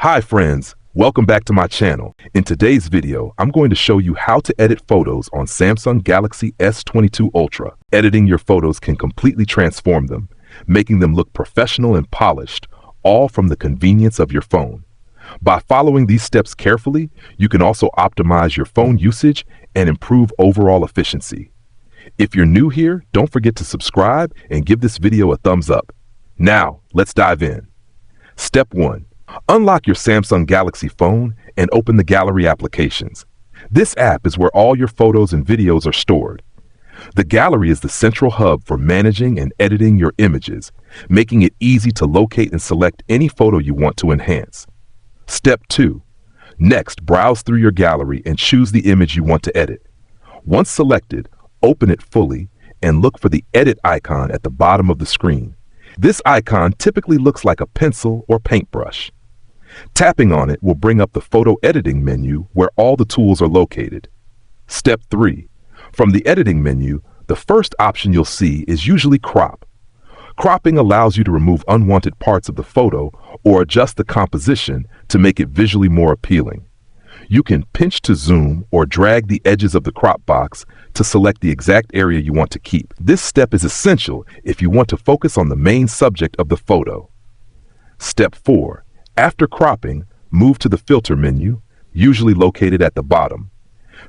Hi friends, welcome back to my channel. In today's video, I'm going to show you how to edit photos on Samsung Galaxy S22 Ultra. Editing your photos can completely transform them, making them look professional and polished, all from the convenience of your phone. By following these steps carefully, you can also optimize your phone usage and improve overall efficiency. If you're new here, don't forget to subscribe and give this video a thumbs up. Now, let's dive in. Step 1. Unlock your Samsung Galaxy phone and open the Gallery applications. This app is where all your photos and videos are stored. The Gallery is the central hub for managing and editing your images, making it easy to locate and select any photo you want to enhance. Step 2. Next, browse through your gallery and choose the image you want to edit. Once selected, open it fully and look for the edit icon at the bottom of the screen. This icon typically looks like a pencil or paintbrush. Tapping on it will bring up the photo editing menu where all the tools are located. Step 3. From the editing menu, the first option you'll see is usually crop. Cropping allows you to remove unwanted parts of the photo or adjust the composition to make it visually more appealing. You can pinch to zoom or drag the edges of the crop box to select the exact area you want to keep. This step is essential if you want to focus on the main subject of the photo. Step 4. After cropping, move to the filter menu, usually located at the bottom.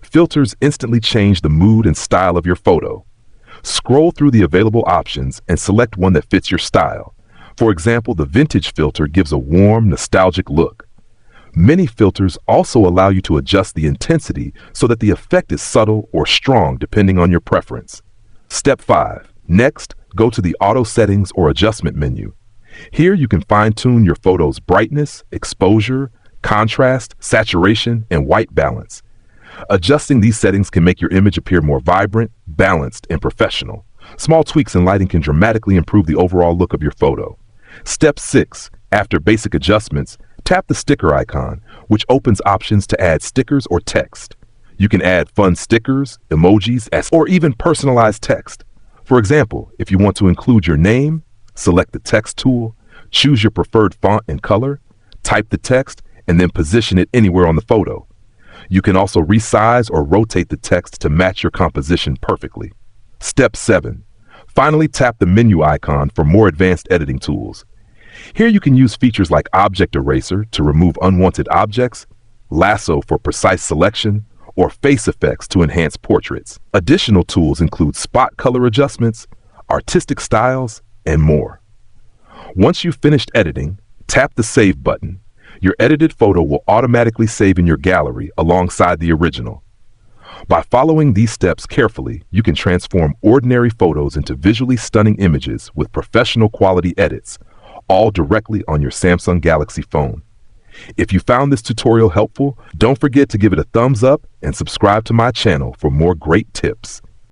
Filters instantly change the mood and style of your photo. Scroll through the available options and select one that fits your style. For example, the vintage filter gives a warm, nostalgic look. Many filters also allow you to adjust the intensity so that the effect is subtle or strong depending on your preference. Step 5. Next, go to the Auto Settings or Adjustment menu. Here you can fine-tune your photo's brightness, exposure, contrast, saturation, and white balance. Adjusting these settings can make your image appear more vibrant, balanced, and professional. Small tweaks in lighting can dramatically improve the overall look of your photo. Step 6. After basic adjustments, tap the sticker icon, which opens options to add stickers or text. You can add fun stickers, emojis, or even personalized text. For example, if you want to include your name, select the text tool, choose your preferred font and color, type the text, and then position it anywhere on the photo. You can also resize or rotate the text to match your composition perfectly. Step 7. Finally, tap the menu icon for more advanced editing tools. Here you can use features like Object Eraser to remove unwanted objects, Lasso for precise selection, or Face Effects to enhance portraits. Additional tools include spot color adjustments, artistic styles, and more. Once you've finished editing, tap the Save button. Your edited photo will automatically save in your gallery alongside the original. By following these steps carefully, you can transform ordinary photos into visually stunning images with professional quality edits, all directly on your Samsung Galaxy phone. If you found this tutorial helpful, don't forget to give it a thumbs up and subscribe to my channel for more great tips.